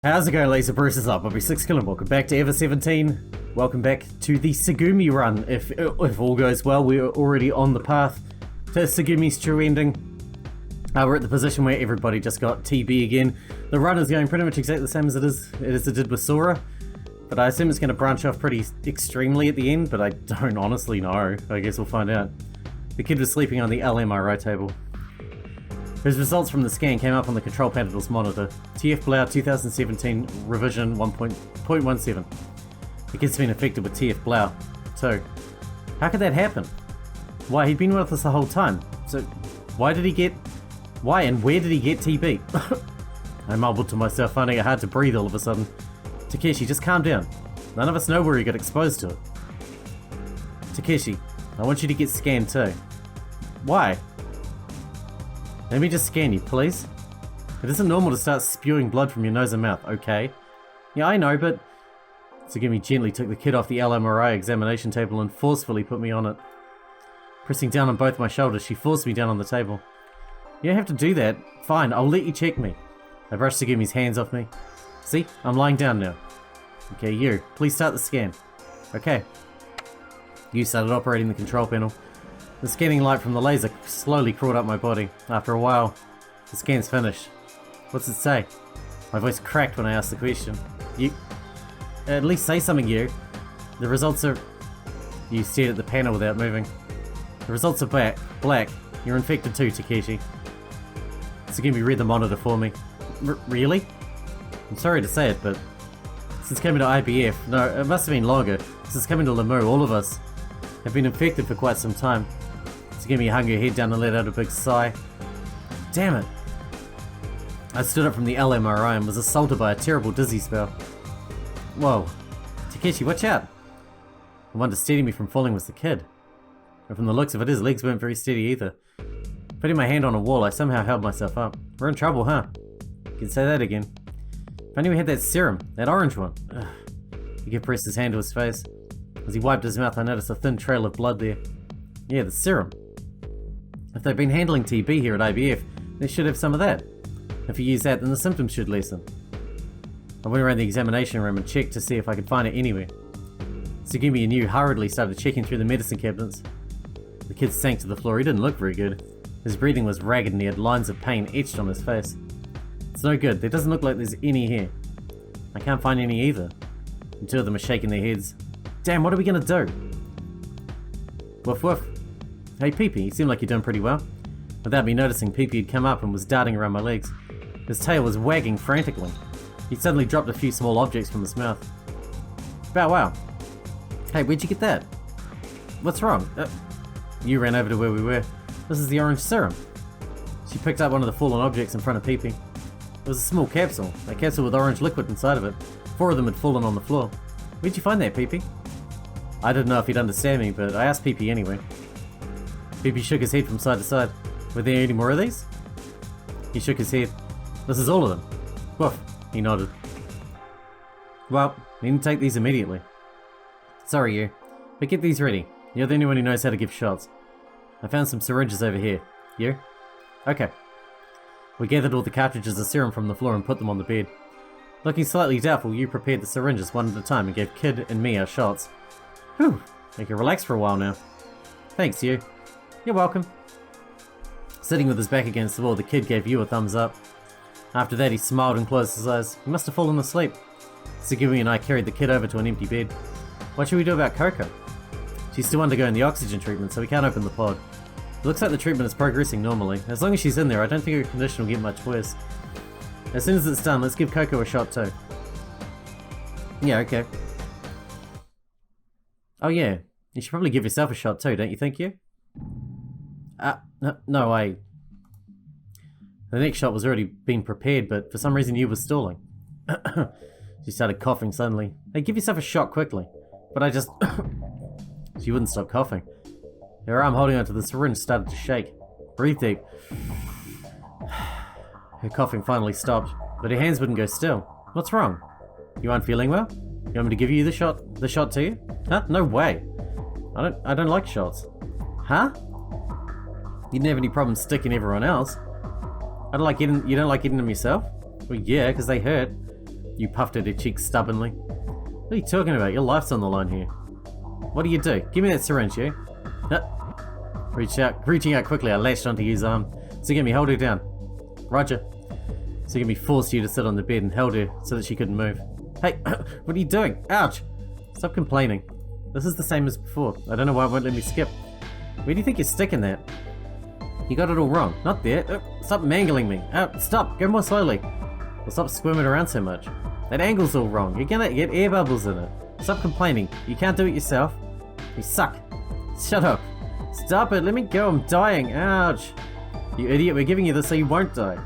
How's it going, Laser Bruises up? I'll be Sixkilla. Welcome back to Ever 17. Welcome back to the Tsugumi run. If all goes well, we're already on the path to Tsugumi's true ending. We're at the position where everybody just got TB again. The run is going pretty much exactly the same as it did with Sora, but I assume it's going to branch off pretty extremely at the end, but I don't honestly know. I guess we'll find out. The kid was sleeping on the LMRI table. His results from the scan came up on the control panel's monitor. TF Blau 2017 revision 1.17. The kid's been infected with TF Blau too. How could that happen? Why, he'd been with us the whole time. So why and where did he get TB? I mumbled to myself, finding it hard to breathe all of a sudden. Takeshi, just calm down. None of us know where he got exposed to it. Takeshi, I want you to get scanned too. Why? Let me just scan you, please. It isn't normal to start spewing blood from your nose and mouth, okay? Yeah, I know, but... Tsugumi gently took the kid off the LMRI examination table and forcefully put me on it. Pressing down on both my shoulders, she forced me down on the table. You don't have to do that. Fine, I'll let you check me. I brushed Tsugumi's hands off me. See? I'm lying down now. Okay, you. Please start the scan. Okay. You started operating the control panel. The scanning light from the laser slowly crawled up my body. After a while, the scan's finished. What's it say? My voice cracked when I asked the question. You... At least say something, you. The results are... You stared at the panel without moving. The results are black. You're infected too, Takeshi. Tsugumi read the monitor for me. Really? I'm sorry to say it, but... Since coming to IBF... No, it must have been longer. Since coming to Lamu, all of us have been infected for quite some time. Tsugumi hung her head down and let out a big sigh. Damn it. I stood up from the LMRI and was assaulted by a terrible dizzy spell. Whoa. Takeshi, watch out. The one to steady me from falling was the kid. And from the looks of it, his legs weren't very steady either. Putting my hand on a wall, I somehow held myself up. We're in trouble, huh? You can say that again. If only we had that serum, that orange one. Ugh. He pressed his hand to his face. As he wiped his mouth, I noticed a thin trail of blood there. Yeah, the serum. If they've been handling TB here at IBF, they should have some of that. If you use that, then the symptoms should lessen. I went around the examination room and checked to see if I could find it anywhere. Tsugumi and you hurriedly started checking through the medicine cabinets. The kid sank to the floor. He didn't look very good. His breathing was ragged and he had lines of pain etched on his face. It's no good. There doesn't look like there's any here. I can't find any either. The two of them are shaking their heads. Damn, what are we gonna do? Woof woof. Hey Pee-Pee, you seem like you're doing pretty well. Without me noticing, Pee-Pee had come up and was darting around my legs. His tail was wagging frantically. He suddenly dropped a few small objects from his mouth. Bow wow. Hey, where'd you get that? What's wrong? You ran over to where we were. This is the orange serum. She picked up one of the fallen objects in front of Pee-Pee. It was a small capsule. A capsule with orange liquid inside of it. 4 of them had fallen on the floor. Where'd you find that, Pee-Pee? I didn't know if he'd understand me, but I asked Pee-Pee anyway. Pee-Pee shook his head from side to side. Were there any more of these? He shook his head. This is all of them. Woof, he nodded. Well, we need to take these immediately. Sorry, you. But get these ready. You're the only one who knows how to give shots. I found some syringes over here. You? Okay. We gathered all the cartridges of serum from the floor and put them on the bed. Looking slightly doubtful, you prepared the syringes one at a time and gave Kid and me our shots. Whew, I can relax for a while now. Thanks, you. You're welcome. Sitting with his back against the wall, the kid gave you a thumbs up. After that, he smiled and closed his eyes. He must have fallen asleep. Tsugumi and I carried the kid over to an empty bed. What should we do about Coco? She's still undergoing the oxygen treatment, so we can't open the pod. It looks like the treatment is progressing normally. As long as she's in there, I don't think her condition will get much worse. As soon as it's done, let's give Coco a shot too. Yeah, okay. Oh yeah, you should probably give yourself a shot too, don't you think, you? No way. The next shot was already being prepared, but for some reason you were stalling. She started coughing suddenly. Hey, give yourself a shot quickly. But I just... She wouldn't stop coughing. Her arm holding onto the syringe started to shake. Breathe deep. Her coughing finally stopped, but her hands wouldn't go still. What's wrong? You aren't feeling well? You want me to give you the shot to you? Huh? No way. I don't like shots. Huh? You didn't have any problem sticking everyone else. You don't like getting them yourself? Well, yeah, because they hurt. You puffed at her cheek stubbornly. What are you talking about? Your life's on the line here. What do you do? Give me that syringe, you. Reaching out quickly, I latched onto Yu's arm. Tsugumi, hold her down. Roger. Tsugumi forced Yu to sit on the bed and held her so that she couldn't move. Hey, what are you doing? Ouch! Stop complaining. This is the same as before. I don't know why it won't let me skip. Where do you think you're sticking that? You got it all wrong. Not there. Stop mangling me. Stop. Go more slowly. Well, stop squirming around so much. That angle's all wrong. You're gonna get air bubbles in it. Stop complaining. You can't do it yourself. You suck. Shut up. Stop it. Let me go. I'm dying. Ouch. You idiot. We're giving you this so you won't die.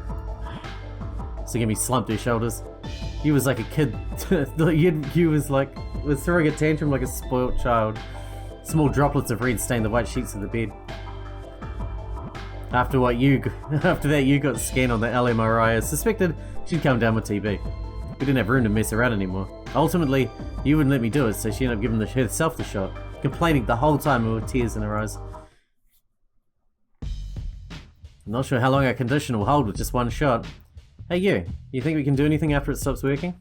Tsugumi slumped her shoulders. He was like a kid. He was throwing a tantrum like a spoilt child. Small droplets of red stained the white sheets of the bed. After that, you got scanned on the LMRI. I suspected she'd come down with TB. We didn't have room to mess around anymore. Ultimately, you wouldn't let me do it, so she ended up giving herself the shot, complaining the whole time with tears in her eyes. I'm not sure how long our condition will hold with just one shot. Hey you think we can do anything after it stops working?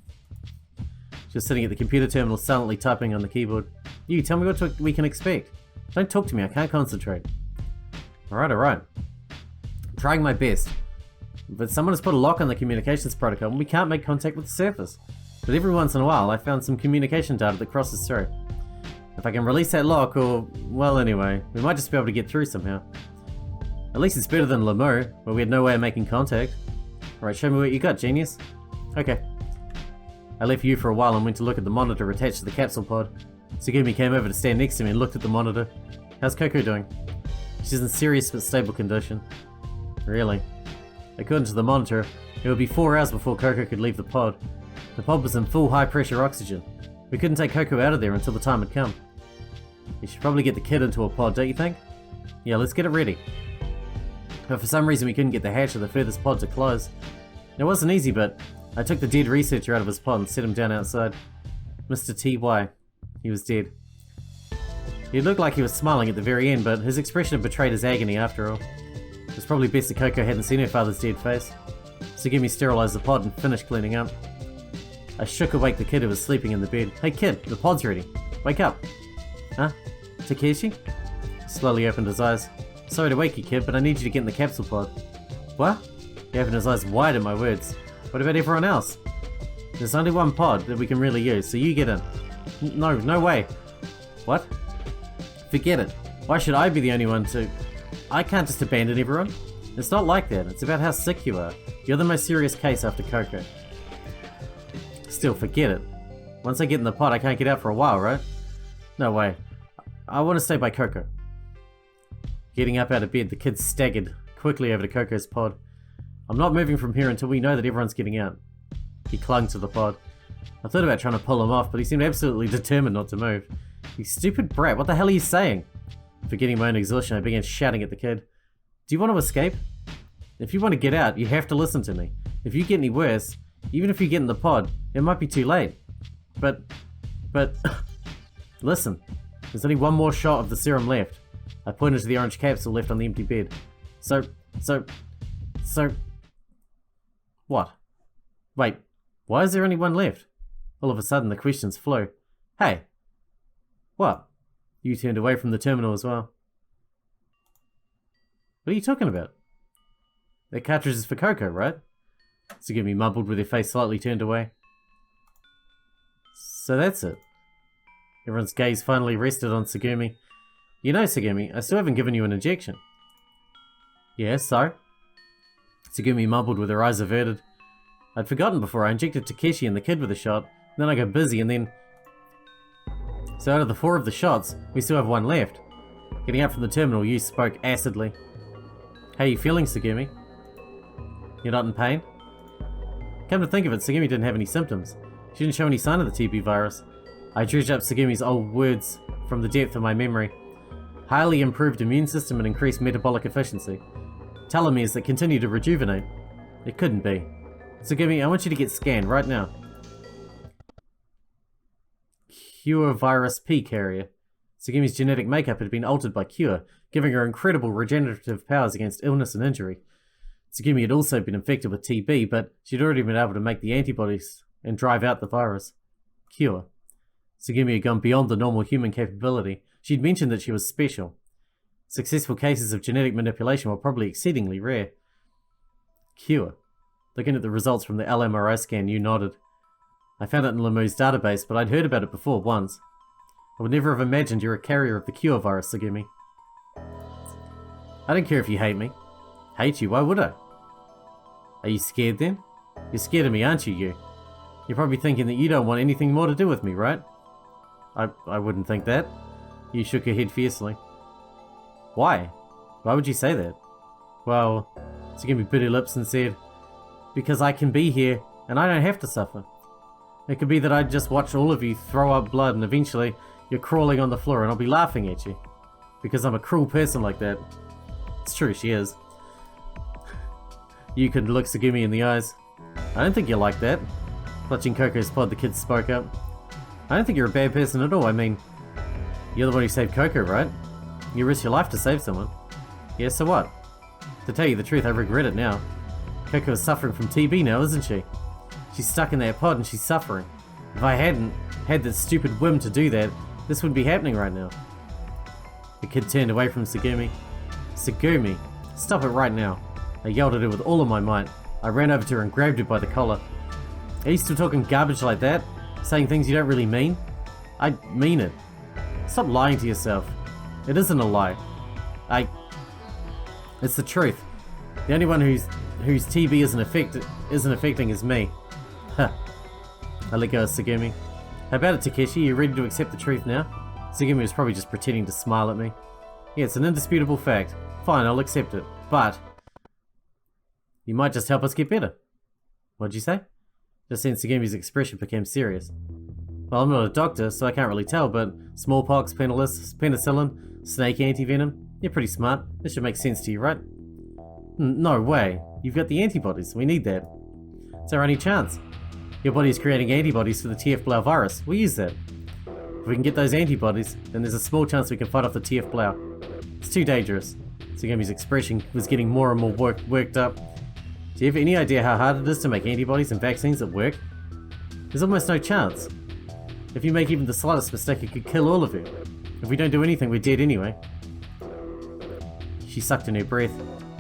Just sitting at the computer terminal silently typing on the keyboard. You, tell me what we can expect. Don't talk to me, I can't concentrate. Alright. I'm trying my best. But someone has put a lock on the communications protocol and we can't make contact with the surface. But every once in a while I found some communication data that crosses through. If I can release that lock well anyway, we might just be able to get through somehow. At least it's better than Lemo, where we had no way of making contact. Alright, show me what you got, genius. Okay. I left you for a while and went to look at the monitor attached to the capsule pod. Tsugumi came over to stand next to me and looked at the monitor. How's Coco doing? She's in serious but stable condition. Really? According to the monitor, it would be 4 hours before Coco could leave the pod. The pod was in full high pressure oxygen. We couldn't take Coco out of there until the time had come. You should probably get the kid into a pod, don't you think? Yeah, let's get it ready. But for some reason we couldn't get the hatch of the furthest pod to close. It wasn't easy, but I took the dead researcher out of his pod and set him down outside. Mr. T.Y. He was dead. He looked like he was smiling at the very end, but his expression betrayed his agony after all. It was probably best that Coco hadn't seen her father's dead face. Tsugumi sterilized the pod and finished cleaning up. I shook awake the kid who was sleeping in the bed. Hey kid, the pod's ready. Wake up. Huh? Takeshi? He slowly opened his eyes. Sorry to wake you, kid, but I need you to get in the capsule pod. What? He opened his eyes wide at my words. What about everyone else? There's only one pod that we can really use, so you get in. No way. What? Forget it. Why should I be the only one to... I can't just abandon everyone. It's not like that. It's about how sick you are. You're the most serious case after Coco. Still, forget it. Once I get in the pod, I can't get out for a while, right? No way. I want to stay by Coco. Getting up out of bed, the kid staggered quickly over to Coco's pod. I'm not moving from here until we know that everyone's getting out. He clung to the pod. I thought about trying to pull him off, but he seemed absolutely determined not to move. You stupid brat, what the hell are you saying? Forgetting my own exhaustion, I began shouting at the kid. Do you want to escape? If you want to get out, you have to listen to me. If you get any worse, even if you get in the pod, it might be too late. But... Listen, there's only one more shot of the serum left. I pointed to the orange capsule left on the empty bed. So... What? Wait, why is there only one left? All of a sudden, the questions flew. Hey! What? You turned away from the terminal as well. What are you talking about? That cartridge is for Coco, right? Tsugumi mumbled with her face slightly turned away. So that's it. Everyone's gaze finally rested on Tsugumi. You know, Tsugumi, I still haven't given you an injection. Yeah, so? Tsugumi mumbled with her eyes averted. I'd forgotten before I injected Takeshi and the kid with a shot, then I got busy and then... So out of the 4 of the shots, we still have 1 left. Getting up from the terminal, you spoke acidly. How are you feeling, Tsugumi? You're not in pain? Come to think of it, Tsugumi didn't have any symptoms. She didn't show any sign of the TB virus. I dredged up Tsugumi's old words from the depth of my memory. Highly improved immune system and increased metabolic efficiency. Telomeres that continue to rejuvenate. It couldn't be. Tsugumi, I want you to get scanned right now. Cure virus P carrier. Tsugumi's genetic makeup had been altered by Cure, giving her incredible regenerative powers against illness and injury. Tsugumi had also been infected with TB, but she'd already been able to make the antibodies and drive out the virus. Cure. Tsugumi had gone beyond the normal human capability. She'd mentioned that she was special. Successful cases of genetic manipulation were probably exceedingly rare. Cure. Looking at the results from the LMRI scan, you nodded. I found it in Lemu's database, but I'd heard about it before once. I would never have imagined you're a carrier of the Cure virus, Tsugumi. I don't care if you hate me. Hate you? Why would I? Are you scared then? You're scared of me, aren't you? You're probably thinking that you don't want anything more to do with me, right? I wouldn't think that. You shook your head fiercely. Why? Why would you say that? Well, Tsugumi bit her lips and said, because I can be here and I don't have to suffer. It could be that I'd just watch all of you throw up blood and eventually you're crawling on the floor and I'll be laughing at you. Because I'm a cruel person like that. It's true, she is. You could look Tsugumi in the eyes. I don't think you're like that. Clutching Coco's pod, the kid spoke up. I don't think you're a bad person at all. I mean, you're the one who saved Coco, right? You risked your life to save someone. Yeah, so what? To tell you the truth, I regret it now. Coco is suffering from TB now, isn't she? She's stuck in that pod and she's suffering. If I hadn't had that stupid whim to do that, this wouldn't be happening right now. The kid turned away from Tsugumi. Tsugumi, stop it right now. I yelled at her with all of my might. I ran over to her and grabbed her by the collar. Are you still talking garbage like that? Saying things you don't really mean? I mean it. Stop lying to yourself. It isn't a lie. It's the truth. The only one whose TB isn't affecting is me. Huh. I let go of Tsugumi. How about it, Takeshi? You ready to accept the truth now? Tsugumi was probably just pretending to smile at me. Yeah, it's an indisputable fact. Fine, I'll accept it. But you might just help us get better. What'd you say? Just then Tsugumi's expression became serious. Well, I'm not a doctor, so I can't really tell, but smallpox, penicillin, snake antivenom, you're pretty smart. This should make sense to you, right? No way. You've got the antibodies. We need that. It's our only chance. Your body's creating antibodies for the TF Blau virus. We'll use that. If we can get those antibodies, then there's a small chance we can fight off the TF Blau. It's too dangerous. Tsugumi's expression was getting more and more worked up. Do you have any idea how hard it is to make antibodies and vaccines that work? There's almost no chance. If you make even the slightest mistake, it could kill all of you. If we don't do anything, we're dead anyway. She sucked in her breath.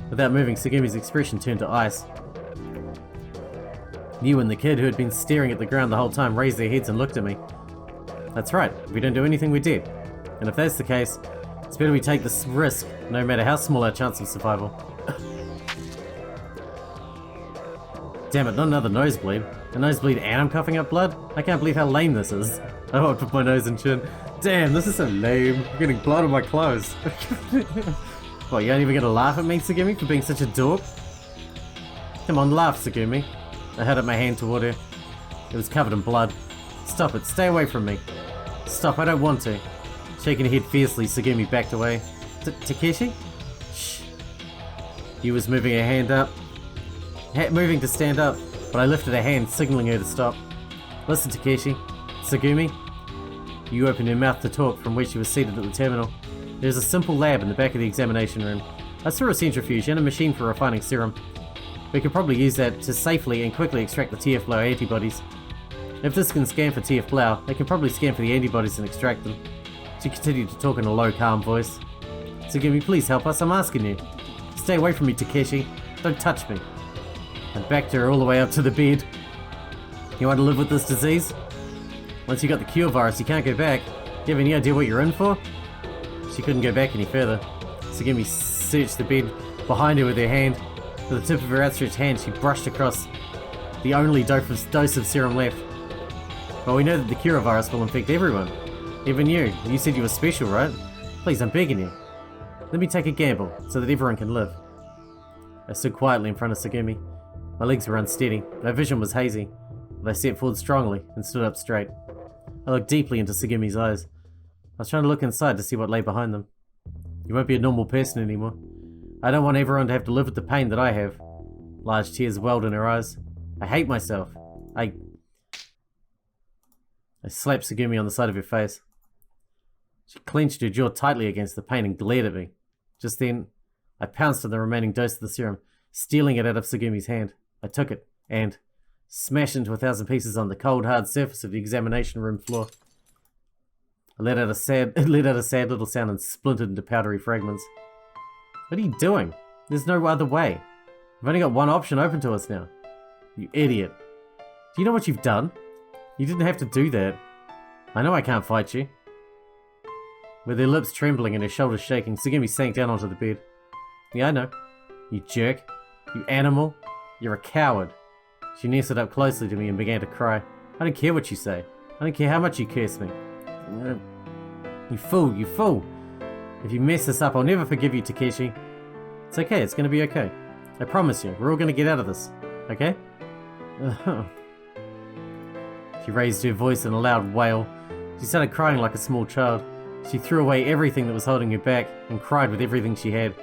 Without moving, Tsugumi's expression turned to ice. You and the kid, who had been staring at the ground the whole time, raised their heads and looked at me. That's right. If we don't do anything, we're dead. And if that's the case, it's better we take this risk, no matter how small our chance of survival. Damn it, not another nosebleed. A nosebleed and I'm coughing up blood? I can't believe how lame this is. I wiped with my nose and chin. Damn, this is so lame. I'm getting blood on my clothes. What, you ain't even gonna laugh at me, Tsugumi, for being such a dork? Come on, laugh, Tsugumi. I held up my hand toward her. It was covered in blood. Stop it, stay away from me. Stop, I don't want to. Shaking her head fiercely, Tsugumi backed away. Takeshi? Shh. You was moving her hand up. Moving to stand up, but I lifted her hand, signaling her to stop. Listen, Takeshi. Tsugumi. You opened her mouth to talk from where she was seated at the terminal. There's a simple lab in the back of the examination room. I saw a centrifuge and a machine for refining serum. We could probably use that to safely and quickly extract the TF Blau antibodies. If this can scan for TF Blau, they can probably scan for the antibodies and extract them. She continued to talk in a low, calm voice. Tsugumi, please help us, I'm asking you. Stay away from me, Takeshi. Don't touch me. I backed her all the way up to the bed. You want to live with this disease? Once you got the cure virus, you can't go back. Do you have any idea what you're in for? She couldn't go back any further. Tsugumi searched the bed behind her with her hand. With the tip of her outstretched hand, she brushed across the only dose of serum left. Well, we know that the cure virus will infect everyone. Even you. You said you were special, right? Please, I'm begging you. Let me take a gamble, so that everyone can live. I stood quietly in front of Tsugumi. My legs were unsteady, my vision was hazy, but I stepped forward strongly and stood up straight. I looked deeply into Tsugumi's eyes. I was trying to look inside to see what lay behind them. You won't be a normal person anymore. I don't want everyone to have to live with the pain that I have. Large tears welled in her eyes. I hate myself. I slapped Tsugumi on the side of her face. She clenched her jaw tightly against the pain and glared at me. Just then, I pounced on the remaining dose of the serum, stealing it out of Tsugumi's hand. I took it, and smashed into 1,000 pieces on the cold, hard surface of the examination room floor. I let out a sad little sound and splintered into powdery fragments. What are you doing? There's no other way. We've only got one option open to us now. You idiot. Do you know what you've done? You didn't have to do that. I know I can't fight you. With her lips trembling and her shoulders shaking, Tsugumi sank down onto the bed. Yeah, I know. You jerk. You animal. You're a coward. She nestled up closely to me and began to cry. I don't care what you say. I don't care how much you curse me. You fool, you fool. If you mess this up, I'll never forgive you, Takeshi. It's okay, it's gonna be okay. I promise you, we're all gonna get out of this. Okay? She raised her voice in a loud wail. She started crying like a small child. She threw away everything that was holding her back and cried with everything she had.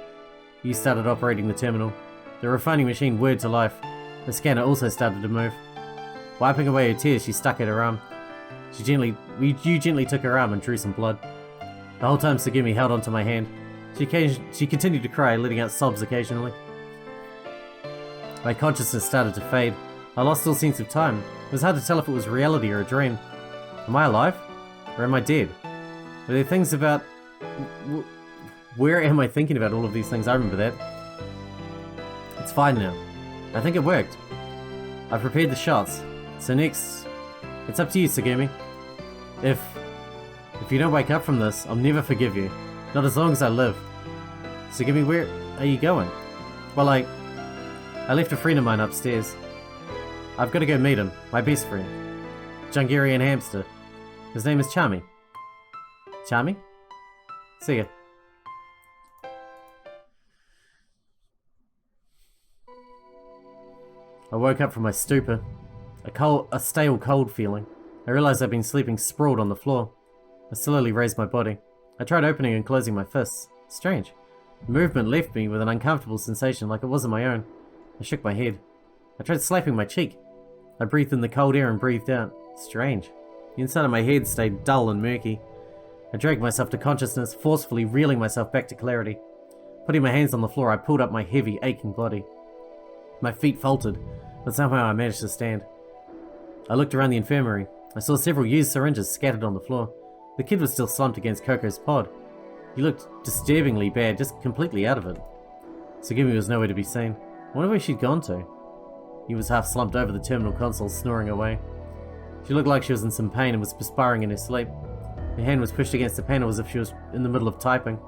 You started operating the terminal. The refining machine whirred to life. The scanner also started to move. Wiping away her tears, she stuck at her arm. You gently took her arm and drew some blood. The whole time Tsugumi held onto my hand. She continued to cry, letting out sobs occasionally. My consciousness started to fade. I lost all sense of time. It was hard to tell if it was reality or a dream. Am I alive? Or am I dead? Were there things about... Where am I thinking about all of these things? I remember that. It's fine now. I think it worked. I've prepared the shots. So next... It's up to you, Tsugumi. If you don't wake up from this, I'll never forgive you. Not as long as I live. Tsugumi, where are you going? Well, I left a friend of mine upstairs. I've got to go meet him. My best friend. Jungarian hamster. His name is Charmy. Charmy? See ya. I woke up from my stupor. A stale cold feeling. I realized I'd been sleeping sprawled on the floor. I slowly raised my body. I tried opening and closing my fists. Strange. The movement left me with an uncomfortable sensation like it wasn't my own. I shook my head. I tried slapping my cheek. I breathed in the cold air and breathed out. Strange. The inside of my head stayed dull and murky. I dragged myself to consciousness, forcefully reeling myself back to clarity. Putting my hands on the floor, I pulled up my heavy, aching body. My feet faltered, but somehow I managed to stand. I looked around the infirmary. I saw several used syringes scattered on the floor. The kid was still slumped against Coco's pod. He looked disturbingly bad, just completely out of it. Tsugumi was nowhere to be seen. I wonder where she'd gone to. He was half slumped over the terminal console, snoring away. She looked like she was in some pain and was perspiring in her sleep. Her hand was pushed against the panel as if she was in the middle of typing.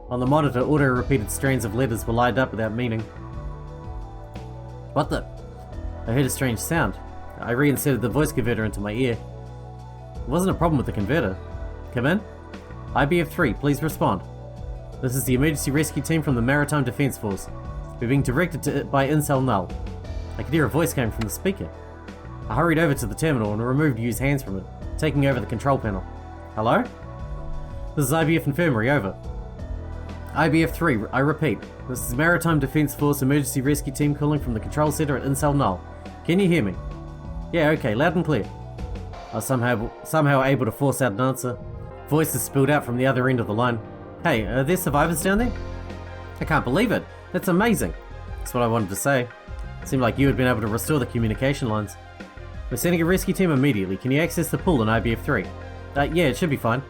On the monitor, auto-repeated strands of letters were lined up without meaning. What the? I heard a strange sound. I reinserted the voice converter into my ear. It wasn't a problem with the converter. Come in? IBF-3, please respond. This is the emergency rescue team from the Maritime Defense Force. We're being directed by Incel Null. I could hear a voice coming from the speaker. I hurried over to the terminal and removed Yu's hands from it, taking over the control panel. Hello? This is IBF Infirmary, over. IBF-3, I repeat. This is Maritime Defense Force Emergency Rescue Team calling from the control center at Incel Null. Can you hear me? Yeah, okay, loud and clear. I was somehow able to force out an answer. Voices spilled out from the other end of the line. Hey, are there survivors down there? I can't believe it. That's amazing. That's what I wanted to say. It seemed like you had been able to restore the communication lines. We're sending a rescue team immediately. Can you access the pool in IBF-3? Yeah, it should be fine.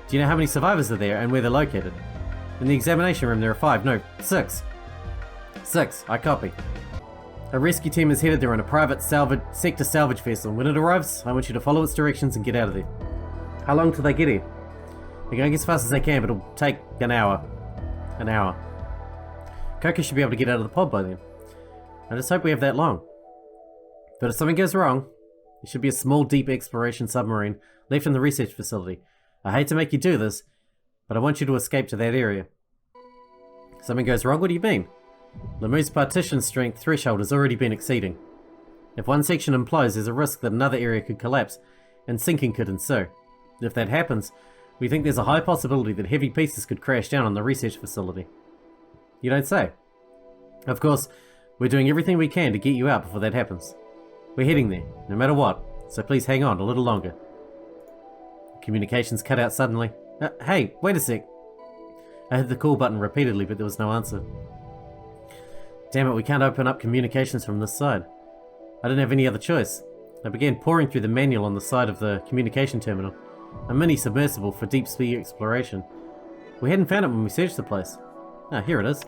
Do you know how many survivors are there and where they're located? In the examination room there are 5, no, 6. 6, I copy. A rescue team is headed there on a private sector salvage vessel. When it arrives, I want you to follow its directions and get out of there. How long till they get here? They're going as fast as they can, but it'll take an hour. An hour. Coco should be able to get out of the pod by then. I just hope we have that long. But if something goes wrong, there should be a small deep exploration submarine left in the research facility. I hate to make you do this, but I want you to escape to that area. Something goes wrong? What do you mean? Lemu's partition strength threshold has already been exceeding. If one section implodes, there's a risk that another area could collapse, and sinking could ensue. If that happens, we think there's a high possibility that heavy pieces could crash down on the research facility. You don't say. Of course, we're doing everything we can to get you out before that happens. We're heading there, no matter what, so please hang on a little longer. Communications cut out suddenly. Hey, wait a sec. I hit the call button repeatedly, but there was no answer. Damn it, we can't open up communications from this side. I didn't have any other choice. I began poring through the manual on the side of the communication terminal, a mini-submersible for deep-sea exploration. We hadn't found it when we searched the place. Ah, here it is.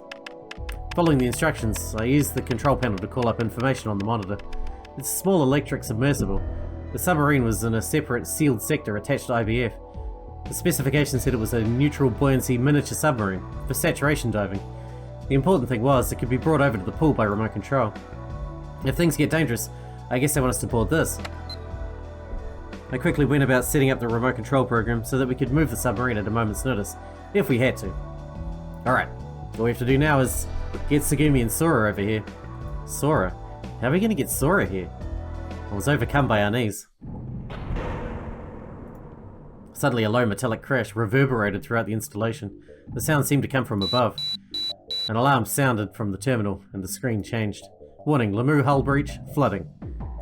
Following the instructions, I used the control panel to call up information on the monitor. It's a small electric submersible. The submarine was in a separate sealed sector attached to IBF. The specification said it was a neutral buoyancy miniature submarine for saturation diving. The important thing was it could be brought over to the pool by remote control. If things get dangerous, I guess they want us to board this. I quickly went about setting up the remote control program so that we could move the submarine at a moment's notice, if we had to. Alright, all we have to do now is get Tsugumi and Sora over here. Sora? How are we going to get Sora here? I was overcome by unease. Suddenly a low metallic crash reverberated throughout the installation. The sound seemed to come from above. An alarm sounded from the terminal and the screen changed. Warning, Lamu hull breach, flooding.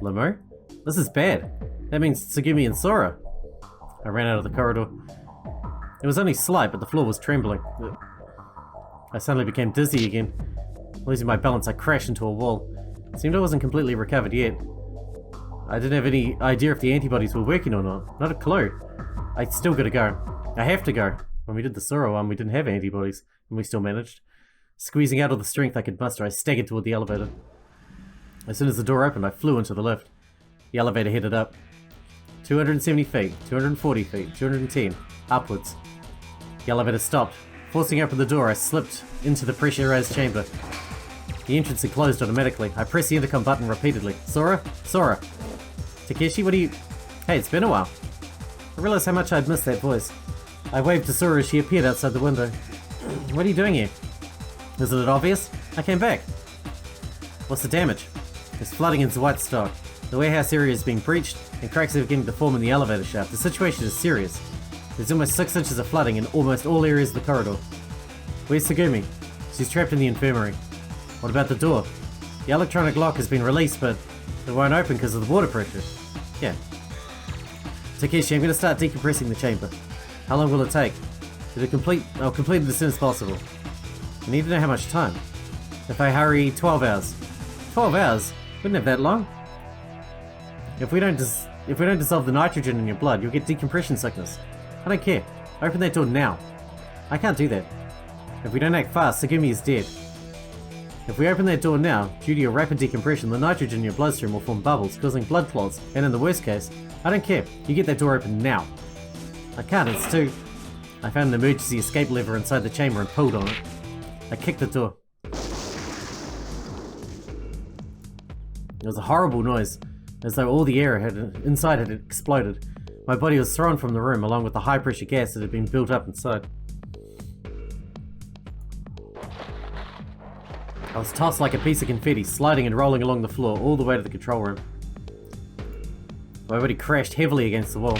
Lamu? This is bad. That means Tsugumi and Sora. I ran out of the corridor. It was only slight, but the floor was trembling. I suddenly became dizzy again. Losing my balance, I crashed into a wall. It seemed I wasn't completely recovered yet. I didn't have any idea if the antibodies were working or not. Not a clue. I still gotta go. I have to go. When we did the Sora one, we didn't have antibodies, and we still managed. Squeezing out all the strength I could muster, I staggered toward the elevator. As soon as the door opened, I flew into the lift. The elevator headed up. 270 feet, 240 feet, 210, upwards. The elevator stopped. Forcing open the door, I slipped into the pressurized chamber. The entrance had closed automatically. I pressed the intercom button repeatedly. Sora? Sora? Takeshi, what are you... Hey, it's been a while. I realized how much I'd missed that voice. I waved to Sora as she appeared outside the window. What are you doing here? Isn't it obvious? I came back. What's the damage? There's flooding into White Stock. The warehouse area is being breached, and cracks are beginning to form in the elevator shaft. The situation is serious. There's almost 6 inches of flooding in almost all areas of the corridor. Where's Tsugumi? She's trapped in the infirmary. What about the door? The electronic lock has been released, but it won't open because of the water pressure. Yeah. Takeshi, I'm going to start decompressing the chamber. How long will it take? I'll complete it as soon as possible. I need to know how much time. If I hurry, 12 hours. 12 hours? Wouldn't have that long. If we don't dissolve the nitrogen in your blood, you'll get decompression sickness. I don't care. Open that door now. I can't do that. If we don't act fast, Tsugumi is dead. If we open that door now, due to your rapid decompression, the nitrogen in your bloodstream will form bubbles, causing blood clots, and in the worst case, I don't care. You get that door open now. I can't, it's too... I found an emergency escape lever inside the chamber and pulled on it. I kicked the door. It was a horrible noise, as though all the air inside had exploded. My body was thrown from the room along with the high pressure gas that had been built up inside. I was tossed like a piece of confetti, sliding and rolling along the floor all the way to the control room. My body crashed heavily against the wall.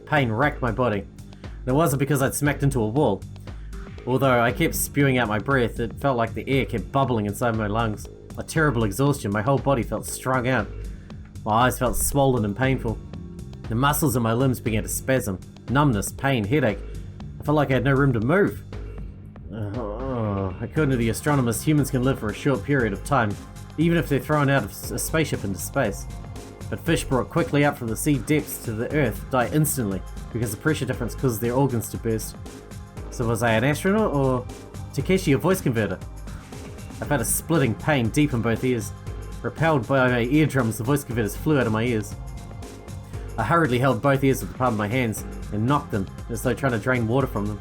Pain racked my body. It wasn't because I'd smacked into a wall. Although I kept spewing out my breath, it felt like the air kept bubbling inside my lungs. A terrible exhaustion, my whole body felt strung out. My eyes felt swollen and painful. The muscles in my limbs began to spasm. Numbness, pain, headache. I felt like I had no room to move. According to the astronomers, humans can live for a short period of time, even if they're thrown out of a spaceship into space. But fish brought quickly up from the sea depths to the earth die instantly because the pressure difference causes their organs to burst. So was I an astronaut or Takeshi, a voice converter? I felt a splitting pain deep in both ears. Repelled by my eardrums, the voice converters flew out of my ears. I hurriedly held both ears with the palm of my hands and knocked them as though trying to drain water from them.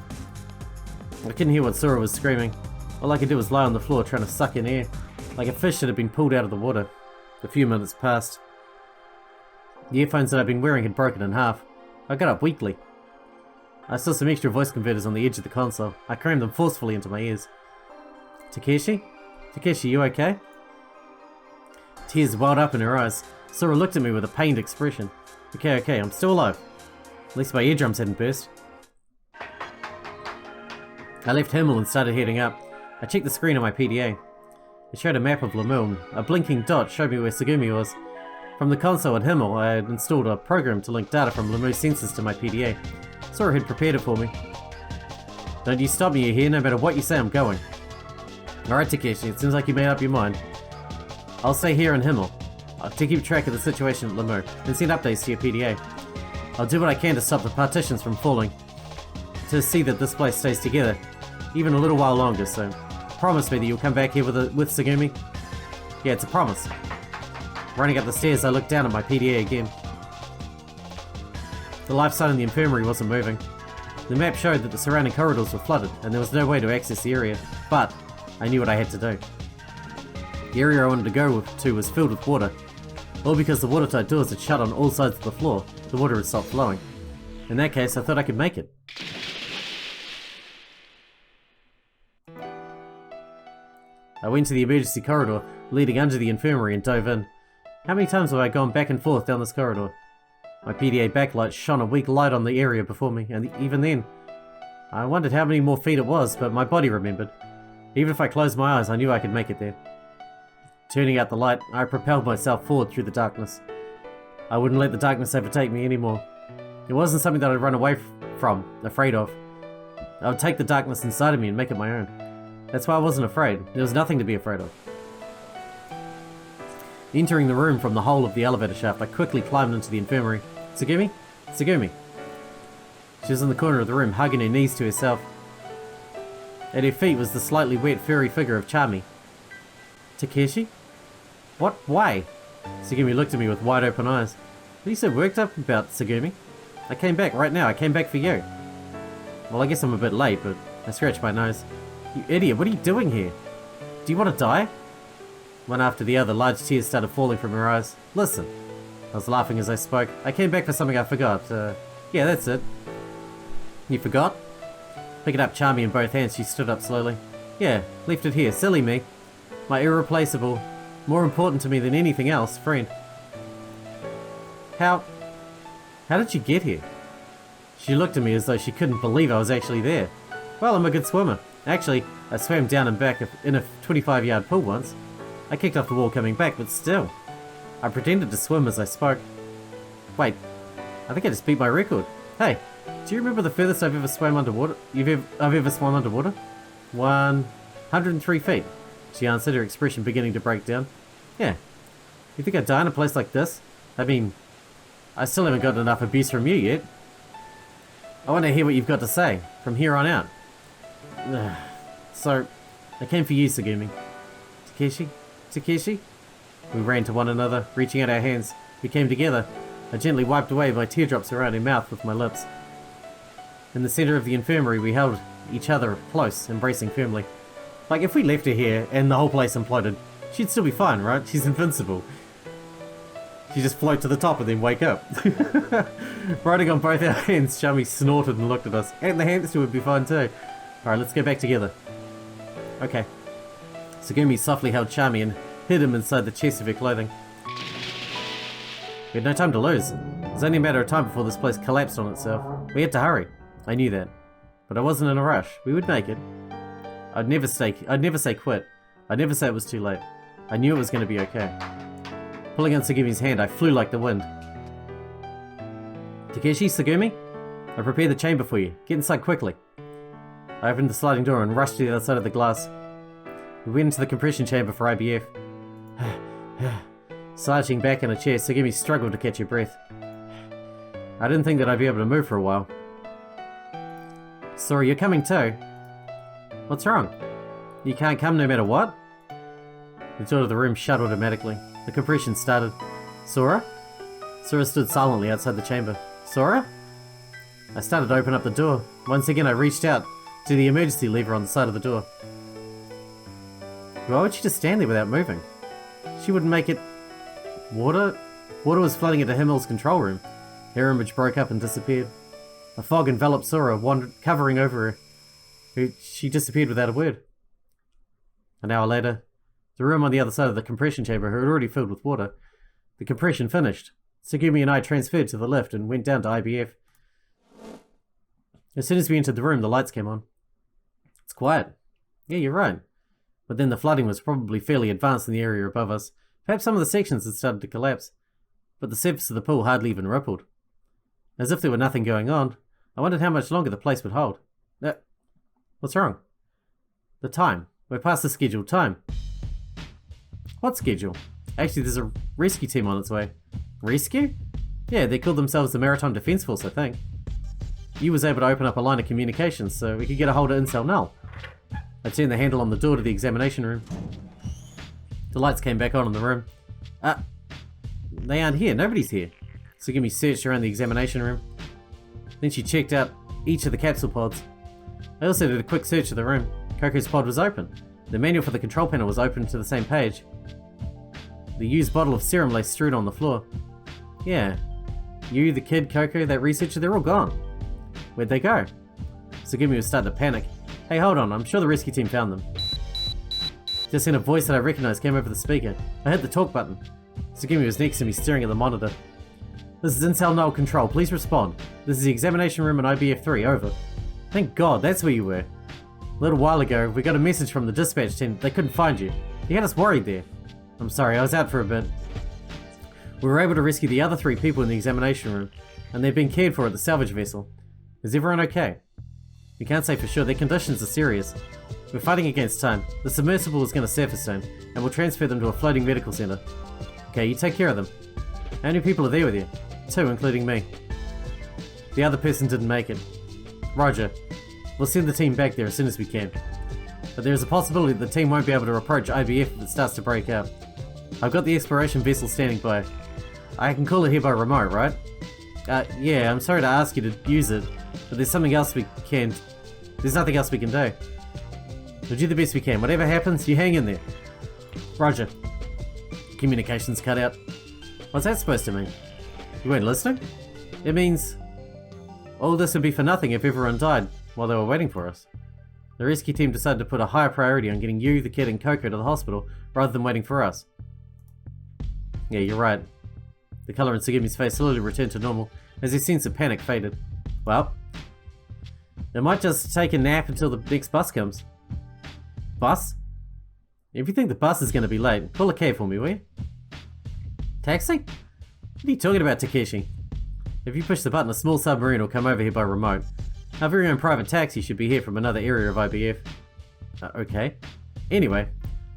I couldn't hear what Sora was screaming. All I could do was lie on the floor trying to suck in air, like a fish that had been pulled out of the water. A few minutes passed. The earphones that I'd been wearing had broken in half. I got up weakly. I saw some extra voice converters on the edge of the console. I crammed them forcefully into my ears. Takeshi? Takeshi, you okay? Tears welled up in her eyes. Sora looked at me with a pained expression. Okay, I'm still alive. At least my eardrums hadn't burst. I left Himmel and started heading up. I checked the screen on my PDA. It showed a map of Lamu. A blinking dot showed me where Tsugumi was. From the console at Himmel, I had installed a program to link data from Lamu sensors to my PDA. Sora had prepared it for me. Don't you stop me, you hear? No matter what you say, I'm going. Alright, Takeshi, it seems like you made up your mind. I'll stay here in Himmel to keep track of the situation at Limo and send updates to your PDA. I'll do what I can to stop the partitions from falling, to see that this place stays together, even a little while longer, so promise me that you'll come back here with Tsugumi? Yeah, it's a promise. Running up the stairs, I looked down at my PDA again. The life sign in the infirmary wasn't moving. The map showed that the surrounding corridors were flooded, and there was no way to access the area, but I knew what I had to do. The area I wanted to go to was filled with water, all because the watertight doors had shut on all sides of the floor. The water had stopped flowing. In that case, I thought I could make it. I went to the emergency corridor leading under the infirmary and dove in. How many times have I gone back and forth down this corridor? My PDA backlight shone a weak light on the area before me, and even then, I wondered how many more feet it was, but my body remembered. Even if I closed my eyes, I knew I could make it there. Turning out the light, I propelled myself forward through the darkness. I wouldn't let the darkness overtake me anymore. It wasn't something that I'd run away from, afraid of. I would take the darkness inside of me and make it my own. That's why I wasn't afraid. There was nothing to be afraid of. Entering the room from the hole of the elevator shaft, I quickly climbed into the infirmary. Tsugumi? Tsugumi. She was in the corner of the room, hugging her knees to herself. At her feet was the slightly wet, furry figure of Charmy. Takeshi? What? Why? Tsugumi looked at me with wide open eyes. What are you so worked up about, Tsugumi? I came back right now. I came back for you. Well, I guess I'm a bit late, but I scratched my nose. You idiot, what are you doing here? Do you want to die? One after the other, large tears started falling from her eyes. Listen. I was laughing as I spoke. I came back for something I forgot. Yeah, that's it. You forgot? Picking up Charmy in both hands, she stood up slowly. Yeah, left it here. Silly me. My irreplaceable, more important to me than anything else, friend. How did you get here? She looked at me as though she couldn't believe I was actually there. Well, I'm a good swimmer. Actually, I swam down and back in a 25-yard pool once. I kicked off the wall coming back, but still. I pretended to swim as I spoke. Wait, I think I just beat my record. Hey, do you remember the furthest I've ever swam underwater? I've ever swum underwater? 103 feet. She answered, her expression beginning to break down. Yeah. You think I'd die in a place like this? I mean, I still haven't gotten enough abuse from you yet. I want to hear what you've got to say, from here on out. So, I came for you, Tsugumi. Takeshi? Takeshi? We ran to one another, reaching out our hands. We came together. I gently wiped away my teardrops around her mouth with my lips. In the center of the infirmary, we held each other close, embracing firmly. Like, if we left her here and the whole place imploded, she'd still be fine, right? She's invincible. She just float to the top and then wake up. Riding on both our hands, Charmy snorted and looked at us. And the hamster would be fine too. Alright, let's go back together. Okay. Tsugumi softly held Charmy and hid him inside the chest of her clothing. We had no time to lose. It was only a matter of time before this place collapsed on itself. We had to hurry. I knew that. But I wasn't in a rush. We would make it. I'd never say quit. I'd never say it was too late. I knew it was going to be okay. Pulling on Tsugumi's hand, I flew like the wind. Takeshi, Tsugumi? I prepared the chamber for you. Get inside quickly. I opened the sliding door and rushed to the other side of the glass. We went into the compression chamber for IBF. Slouching back in a chair, Tsugumi struggled to catch her breath. I didn't think that I'd be able to move for a while. Sorry, you're coming too. What's wrong? You can't come no matter what? The door of the room shut automatically. The compression started. Sora? Sora stood silently outside the chamber. Sora? I started to open up the door. Once again, I reached out to the emergency lever on the side of the door. Why would she just stand there without moving? She wouldn't make it... Water? Water was flooding into Himmel's control room. Her image broke up and disappeared. A fog enveloped Sora, covering over her. She disappeared without a word. An hour later, the room on the other side of the compression chamber had already filled with water. The compression finished. Tsugumi and I transferred to the lift and went down to IBF. As soon as we entered the room, the lights came on. It's quiet. Yeah, you're right. But then the flooding was probably fairly advanced in the area above us. Perhaps some of the sections had started to collapse. But the surface of the pool hardly even rippled. As if there were nothing going on, I wondered how much longer the place would hold. What's wrong? The time. We're past the scheduled time. What schedule? Actually, there's a rescue team on its way. Rescue? Yeah, they called themselves the Maritime Defense Force, I think. You was able to open up a line of communications so we could get a hold of Incel Null. I turned the handle on the door to the examination room. The lights came back on in the room. They aren't here. Nobody's here. Tsugumi searched around the examination room. Then she checked out each of the capsule pods. I also did a quick search of the room. Coco's pod was open. The manual for the control panel was open to the same page. The used bottle of serum lay strewed on the floor. Yeah. You, the kid, Coco, that researcher, they're all gone. Where'd they go? Tsugumi was starting to panic. Hey, hold on, I'm sure the rescue team found them. Just then a voice that I recognized came over the speaker. I hit the talk button. Tsugumi was next to me, staring at the monitor. This is Incel Null Control, please respond. This is the examination room in IBF-3, over. Thank God, that's where you were. A little while ago, we got a message from the dispatch team that they couldn't find you. You had us worried there. I'm sorry, I was out for a bit. We were able to rescue the other 3 people in the examination room, and they've been cared for at the salvage vessel. Is everyone okay? We can't say for sure, their conditions are serious. We're fighting against time. The submersible is going to surface soon, and we'll transfer them to a floating medical center. Okay, you take care of them. How many people are there with you? 2, including me. The other person didn't make it. Roger. We'll send the team back there as soon as we can. But there is a possibility that the team won't be able to approach IBF if it starts to break out. I've got the exploration vessel standing by. I can call it here by remote, right? Yeah, I'm sorry to ask you to use it, but there's nothing else we can do. We'll do the best we can. Whatever happens, you hang in there. Roger. Communications cut out. What's that supposed to mean? You weren't listening? It means all this would be for nothing if everyone died while they were waiting for us. The rescue team decided to put a higher priority on getting you, the kid, and Coco to the hospital rather than waiting for us. Yeah, you're right. The colour in Tsugumi's face slowly returned to normal as his sense of panic faded. Well, they might just take a nap until the next bus comes. Bus? If you think the bus is going to be late, call a cab for me, will you? Taxi? What are you talking about, Takeshi? If you push the button, a small submarine will come over here by remote. Our very own private taxi should be here from another area of IBF. Okay. Anyway,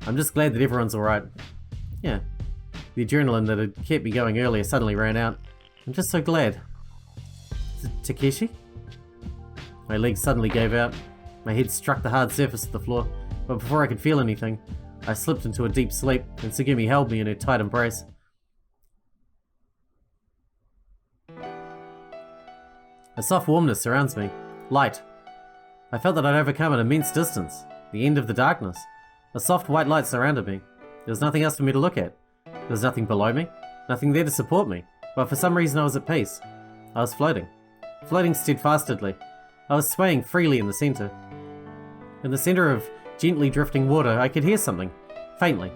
I'm just glad that everyone's alright. Yeah. The adrenaline that had kept me going earlier suddenly ran out. I'm just so glad. Takeshi? My legs suddenly gave out. My head struck the hard surface of the floor, but before I could feel anything, I slipped into a deep sleep, and Tsugumi held me in her tight embrace. A soft warmness surrounds me. Light. I felt that I'd overcome an immense distance. The end of the darkness. A soft white light surrounded me. There was nothing else for me to look at. There was nothing below me. Nothing there to support me. But for some reason I was at peace. I was floating. Floating steadfastly. I was swaying freely in the center. In the center of gently drifting water, I could hear something. Faintly.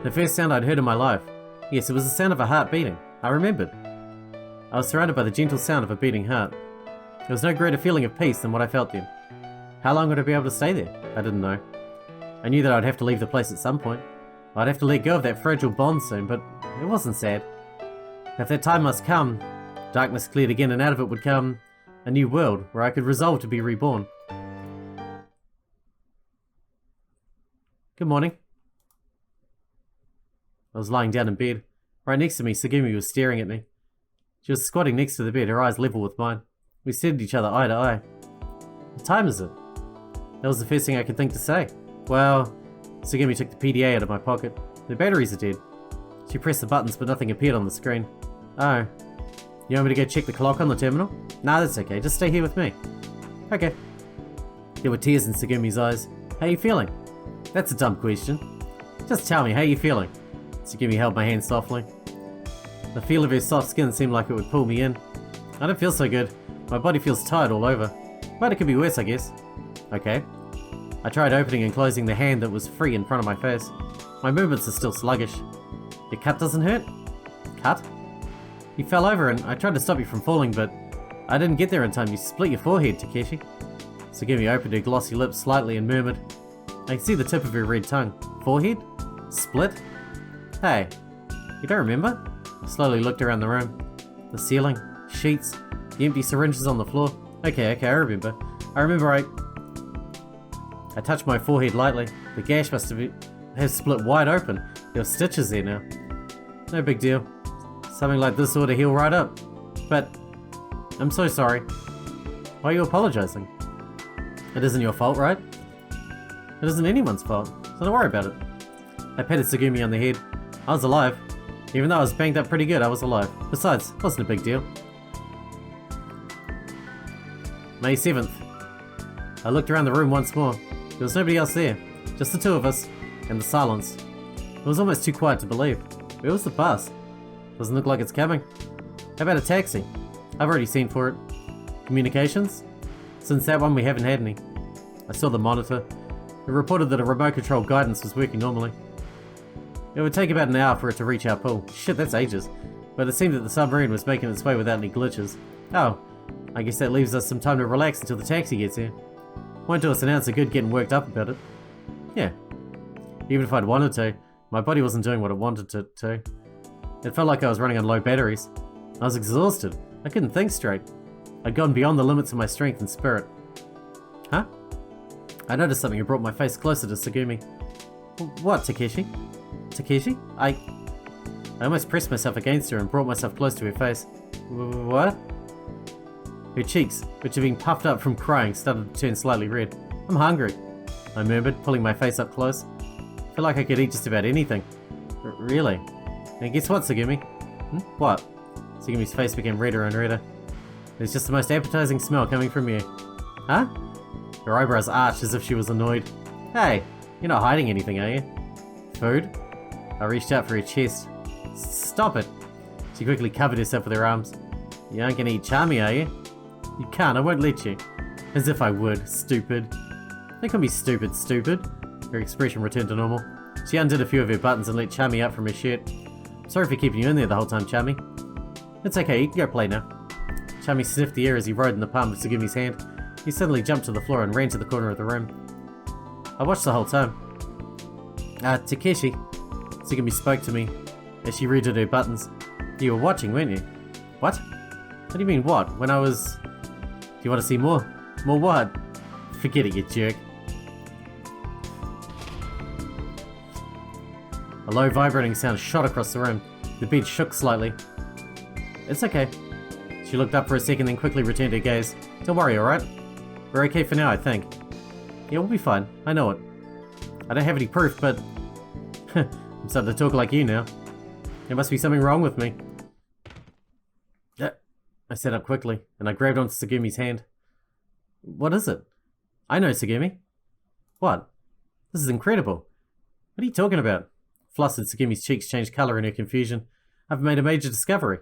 The first sound I'd heard in my life. Yes, it was the sound of a heart beating. I remembered. I was surrounded by the gentle sound of a beating heart. There was no greater feeling of peace than what I felt then. How long would I be able to stay there? I didn't know. I knew that I'd have to leave the place at some point. I'd have to let go of that fragile bond soon, but it wasn't sad. If that time must come, darkness cleared again and out of it would come a new world where I could resolve to be reborn. Good morning. I was lying down in bed. Right next to me, Tsugumi was staring at me. She was squatting next to the bed, her eyes level with mine. We stared at each other eye to eye. What time is it? That was the first thing I could think to say. Well, Tsugumi took the PDA out of my pocket. The batteries are dead. She pressed the buttons, but nothing appeared on the screen. Oh. You want me to go check the clock on the terminal? Nah, that's okay. Just stay here with me. Okay. There were tears in Tsugumi's eyes. How you feeling? That's a dumb question. Just tell me, how you feeling? Tsugumi held my hand softly. The feel of her soft skin seemed like it would pull me in. I don't feel so good. My body feels tired all over. But it could be worse, I guess. Okay. I tried opening and closing the hand that was free in front of my face. My movements are still sluggish. Your cut doesn't hurt? Cut? You fell over and I tried to stop you from falling, but I didn't get there in time. You split your forehead, Takeshi. Tsugumi opened her glossy lips slightly and murmured. I could see the tip of her red tongue. Forehead? Split? Hey, you don't remember? I slowly looked around the room. The ceiling, sheets, the empty syringes on the floor. Okay, I remember. I touched my forehead lightly. The gash must have split wide open. There were stitches there now. No big deal. Something like this ought to heal right up. But I'm so sorry. Why are you apologizing? It isn't your fault, right? It isn't anyone's fault, so don't worry about it. I patted Tsugumi on the head. I was alive. Even though I was banged up pretty good, I was alive. Besides, it wasn't a big deal. May 7th. I looked around the room once more. There was nobody else there. Just the two of us, and the silence. It was almost too quiet to believe. Where was the bus? Doesn't look like it's coming. How about a taxi? I've already seen for it. Communications? Since that one we haven't had any. I saw the monitor. It reported that a remote control guidance was working normally. It would take about an hour for it to reach our pool. Shit, that's ages. But it seemed that the submarine was making its way without any glitches. Oh, I guess that leaves us some time to relax until the taxi gets here. Won't do us an ounce of good getting worked up about it. Yeah. Even if I'd wanted to, my body wasn't doing what it wanted to. It felt like I was running on low batteries. I was exhausted. I couldn't think straight. I'd gone beyond the limits of my strength and spirit. Huh? I noticed something and brought my face closer to Tsugumi. What, Takeshi? Takeshi? I almost pressed myself against her and brought myself close to her face. What? Her cheeks, which had been puffed up from crying, started to turn slightly red. I'm hungry, I murmured, pulling my face up close. I feel like I could eat just about anything. Really? And guess what, Tsugumi? What? Tsugumi's face became redder and redder. There's just the most appetizing smell coming from you. Huh? Her eyebrows arched as if she was annoyed. Hey, you're not hiding anything, are you? Food? I reached out for her chest. Stop it! She quickly covered herself with her arms. You aren't gonna eat Charmy, are you? You can't, I won't let you. As if I would, stupid. Don't call me stupid, stupid. Her expression returned to normal. She undid a few of her buttons and let Charmy out from her shirt. Sorry for keeping you in there the whole time, Charmy. It's okay, you can go play now. Charmy sniffed the air as he rode in the palm of Tsugumi's hand. He suddenly jumped to the floor and ran to the corner of the room. I watched the whole time. Takeshi. Tsugumi spoke to me as she redid her buttons. You were watching, weren't you? What? What do you mean, what? When I was... Do you want to see more? More what? Forget it, you jerk. A low vibrating sound shot across the room. The bed shook slightly. It's okay. She looked up for a second, then quickly returned her gaze. Don't worry, alright? We're okay for now, I think. Yeah, we'll be fine. I know it. I don't have any proof, but... I'm starting to talk like you now. There must be something wrong with me. I sat up quickly, and I grabbed onto Tsugumi's hand. What is it? I know, Tsugumi. What? This is incredible. What are you talking about? Flustered, Tsugumi's cheeks changed colour in her confusion. I've made a major discovery.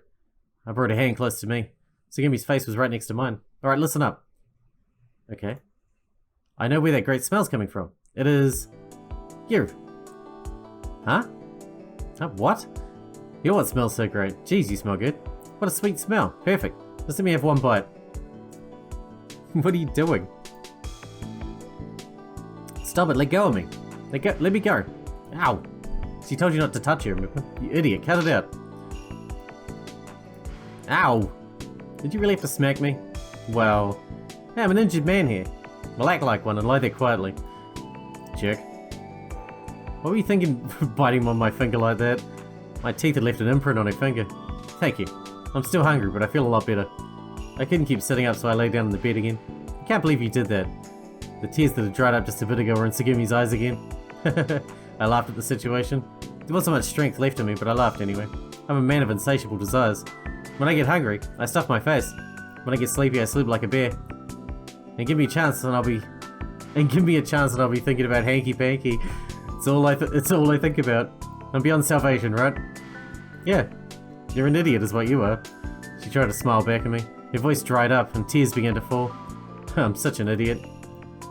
I brought her hand close to me. Tsugumi's face was right next to mine. Alright, listen up. Okay. I know where that great smell's coming from. It is... you. Huh? What? You're what smells so great. Jeez, you smell good. What a sweet smell. Perfect. Just let me have one bite. What are you doing? Stop it, let go of me. Let me go. Ow. She told you not to touch her, remember? You idiot, cut it out. Ow. Did you really have to smack me? Well, hey, I'm an injured man here. Well, act like one and lie there quietly. Jerk. What were you thinking biting on my finger like that? My teeth had left an imprint on her finger. Thank you. I'm still hungry, but I feel a lot better. I couldn't keep sitting up, so I lay down in the bed again. I can't believe you did that. The tears that had dried up just a bit ago were in Tsugumi's eyes again. I laughed at the situation. There wasn't much strength left in me, but I laughed anyway. I'm a man of insatiable desires. When I get hungry, I stuff my face. When I get sleepy, I sleep like a bear. And give me a chance and I'll be thinking about hanky panky. It's all I think about. I'm beyond salvation, right? Yeah. You're an idiot is what you are. She tried to smile back at me. Her voice dried up and tears began to fall. I'm such an idiot.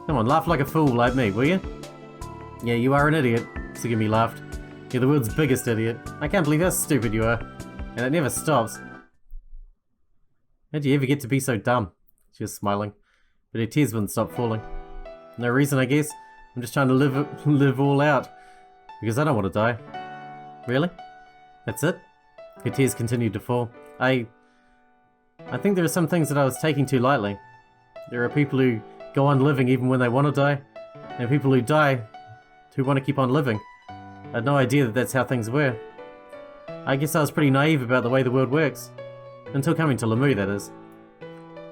Come on, laugh like a fool like me, will you? Yeah, you are an idiot. Tsugumi laughed. You're the world's biggest idiot. I can't believe how stupid you are. And it never stops. How'd you ever get to be so dumb? She was smiling, but her tears wouldn't stop falling. No reason, I guess. I'm just trying to live all out. Because I don't want to die. Really? That's it? Her tears continued to fall. I think there are some things that I was taking too lightly. There are people who go on living even when they want to die. and people who die who want to keep on living. I had no idea that that's how things were. I guess I was pretty naive about the way the world works. Until coming to Lamu, that is.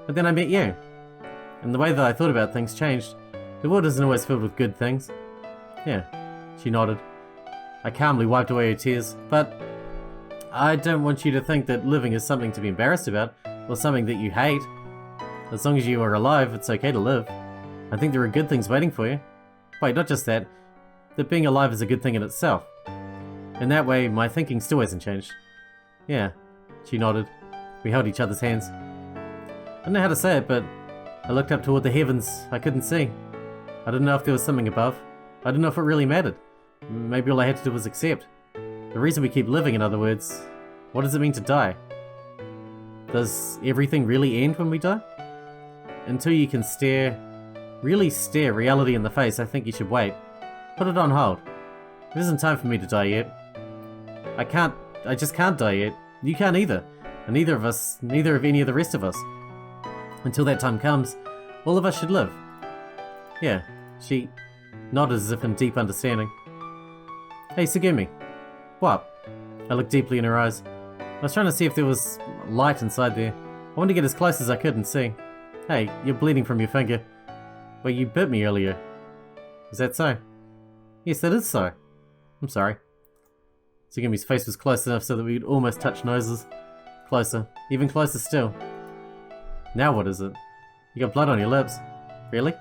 But then I met you. And the way that I thought about things changed. The world isn't always filled with good things. Yeah, she nodded. I calmly wiped away her tears. But I don't want you to think that living is something to be embarrassed about, or something that you hate. As long as you are alive, it's okay to live. I think there are good things waiting for you. Wait, not just that. That being alive is a good thing in itself. In that way, my thinking still hasn't changed. Yeah, she nodded. We held each other's hands. I don't know how to say it, but I looked up toward the heavens I couldn't see. I didn't know if there was something above. I didn't know if it really mattered. Maybe all I had to do was accept. The reason we keep living, in other words. What does it mean to die? Does everything really end when we die? Until you can really stare reality in the face, I think you should wait. Put it on hold. It isn't time for me to die yet. I just can't die yet. You can't either. And neither of any of the rest of us. Until that time comes, all of us should live. Yeah, she nodded as if in deep understanding. Hey, Tsugumi. What? I looked deeply in her eyes. I was trying to see if there was light inside there. I wanted to get as close as I could and see. Hey, you're bleeding from your finger. Well, you bit me earlier. Is that so? Yes, that is so. I'm sorry. Tsugumi's face was close enough so that we could almost touch noses. Closer. Even closer still. Now what is it? You got blood on your lips. Really?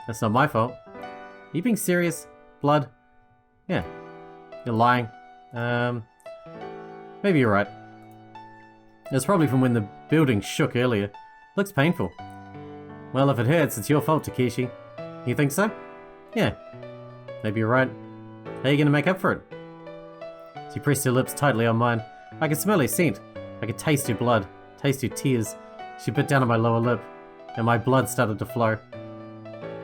That's not my fault. Are you being serious? Blood? Yeah. You're lying. Maybe you're right. It was probably from when the building shook earlier. Looks painful. Well, if it hurts, it's your fault, Takeshi. You think so? Yeah. Maybe you're right. How are you gonna make up for it? She pressed her lips tightly on mine. I could smell her scent. I could taste her blood, taste her tears. She bit down on my lower lip, and my blood started to flow.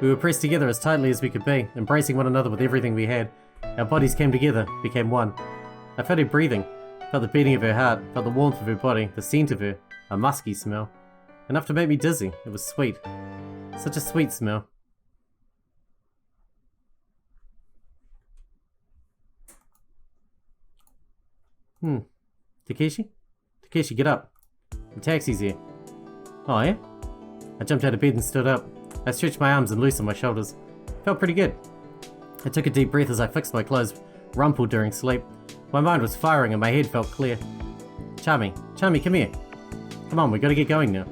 We were pressed together as tightly as we could be, embracing one another with everything we had. Our bodies came together, became one. I felt her breathing, felt the beating of her heart, felt the warmth of her body, the scent of her, a musky smell. Enough to make me dizzy. It was sweet. Such a sweet smell. Takeshi? Takeshi, get up. The taxi's here. Oh, yeah? I jumped out of bed and stood up. I stretched my arms and loosened my shoulders. Felt pretty good. I took a deep breath as I fixed my clothes, rumpled during sleep. My mind was firing and my head felt clear. Charmy, come here. Come on, we gotta get going now.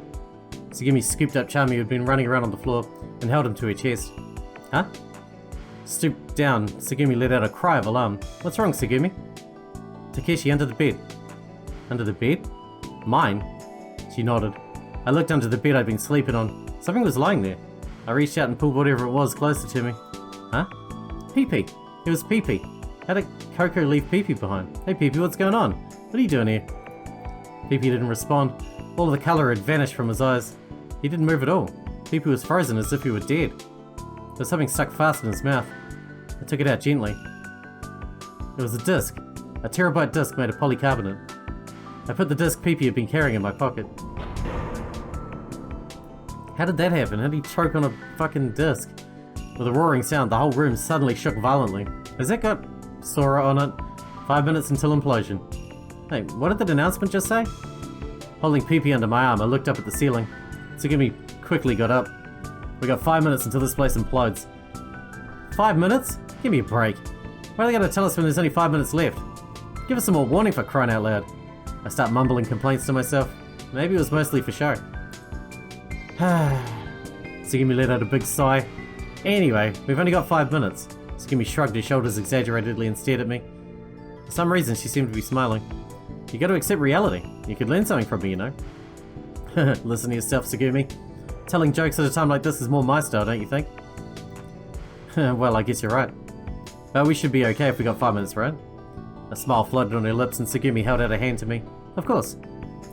Tsugumi scooped up Charmy, who had been running around on the floor, and held him to her chest. Huh? Stooped down, Tsugumi let out a cry of alarm. What's wrong, Tsugumi? Takeshi, under the bed. Under the bed? Mine? She nodded. I looked under the bed I'd been sleeping on. Something was lying there. I reached out and pulled whatever it was closer to me. Huh? Pee-Pee. It was Pee-Pee. How did Coco leave Pee-Pee behind? Hey Pee-Pee, what's going on? What are you doing here? Pee-Pee didn't respond. All of the colour had vanished from his eyes. He didn't move at all. Pee-Pee was frozen as if he were dead. There was something stuck fast in his mouth. I took it out gently. It was a disc. A terabyte disc made of polycarbonate. I put the disc Pee-Pee had been carrying in my pocket. How did that happen? How did he choke on a fucking disc? With a roaring sound, the whole room suddenly shook violently. Has that got Sora on it? 5 minutes until implosion. Hey, what did that announcement just say? Holding Pee-Pee under my arm, I looked up at the ceiling. Tsugumi quickly got up. We got 5 minutes until this place implodes. 5 minutes? Give me a break. Why are they gonna tell us when there's only 5 minutes left? Give us some more warning, for crying out loud. I start mumbling complaints to myself. Maybe it was mostly for show. Tsugumi let out a big sigh. Anyway, we've only got 5 minutes. Tsugumi shrugged her shoulders exaggeratedly and stared at me. For some reason, she seemed to be smiling. You gotta accept reality. You could learn something from me, you know. Listen to yourself, Tsugumi. Telling jokes at a time like this is more my style, don't you think? Well, I guess you're right. But we should be okay if we got 5 minutes, right? A smile floated on her lips and Tsugumi held out a hand to me. Of course.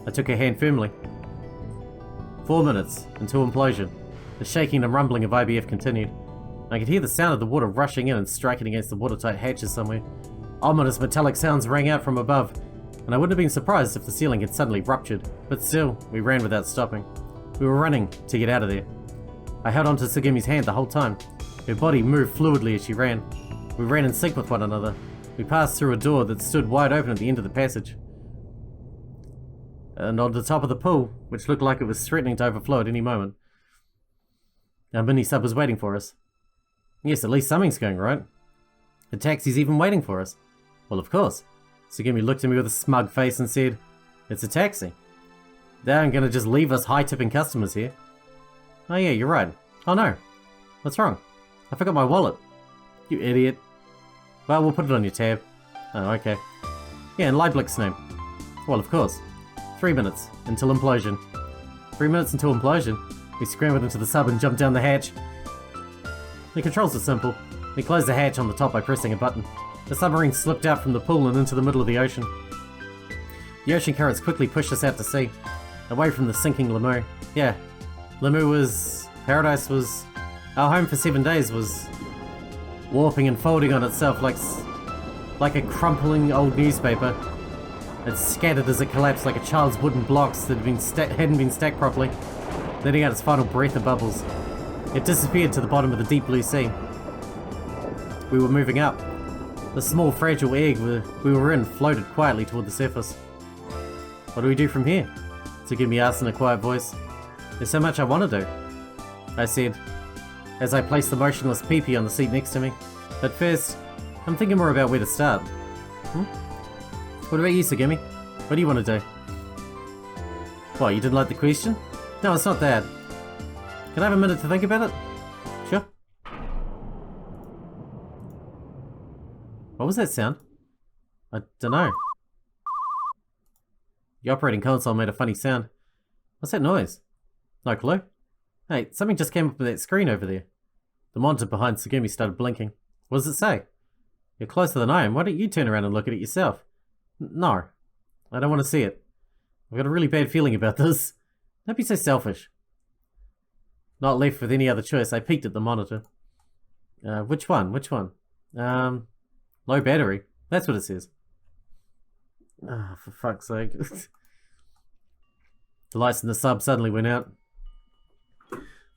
I took her hand firmly. 4 minutes, until implosion. The shaking and rumbling of IBF continued. I could hear the sound of the water rushing in and striking against the watertight hatches somewhere. Ominous metallic sounds rang out from above, and I wouldn't have been surprised if the ceiling had suddenly ruptured, but still, we ran without stopping. We were running to get out of there. I held onto Tsugumi's hand the whole time. Her body moved fluidly as she ran. We ran in sync with one another. We passed through a door that stood wide open at the end of the passage. And on the top of the pool, which looked like it was threatening to overflow at any moment. Our mini-sub was waiting for us. Yes, at least something's going right. The taxi's even waiting for us. Well, of course. Tsugumi looked at me with a smug face and said, "It's a taxi. They aren't going to just leave us high-tipping customers here." "Oh yeah, you're right. Oh no. What's wrong? I forgot my wallet." "You idiot." "Well, we'll put it on your tab." "Oh, okay." "Yeah, in Lieblic's name." "Well, of course. 3 minutes until implosion." 3 minutes until implosion? We scrambled into the sub and jumped down the hatch. The controls are simple. We closed the hatch on the top by pressing a button. The submarine slipped out from the pool and into the middle of the ocean. The ocean currents quickly pushed us out to sea, away from the sinking Lemu. Yeah, Lemu was... Paradise was... Our home for 7 days was... warping and folding on itself like a crumpling old newspaper. It scattered as it collapsed like a child's wooden blocks that hadn't been stacked properly, letting out its final breath of bubbles. It disappeared to the bottom of the deep blue sea. We were moving up. The small fragile egg we were in floated quietly toward the surface. "What do we do from here?" Tsugumi asked in a quiet voice. "There's so much I want to do," I said, as I placed the motionless Pee-Pee on the seat next to me. "But first, I'm thinking more about where to start." What about you, Tsugumi? What do you want to do?" "What, you didn't like the question?" "No, it's not that. Can I have a minute to think about it?" "Sure." What was that sound? I dunno. The operating console made a funny sound. What's that noise? No clue. Hey, something just came up with that screen over there. The monitor behind Tsugumi started blinking. What does it say? "You're closer than I am. Why don't you turn around and look at it yourself?" "No. I don't want to see it. I've got a really bad feeling about this." "Don't be so selfish." Not left with any other choice, I peeked at the monitor. Which one? Which one? Low battery. That's what it says. Oh, for fuck's sake. The lights in the sub suddenly went out.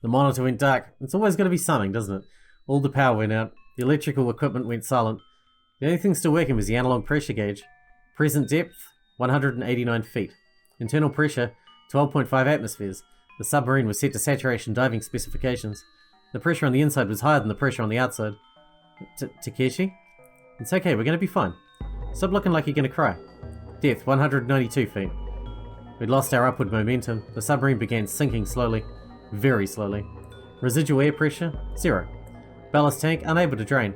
The monitor went dark. It's always got to be something, doesn't it? All the power went out. The electrical equipment went silent. The only thing still working was the analog pressure gauge. Present depth, 189 feet. Internal pressure, 12.5 atmospheres. The submarine was set to saturation diving specifications. The pressure on the inside was higher than the pressure on the outside. Takeshi? It's okay, we're gonna be fine. Stop looking like you're gonna cry. Depth, 192 feet. We'd lost our upward momentum. The submarine began sinking slowly. Very slowly. Residual air pressure, 0. Ballast tank, unable to drain.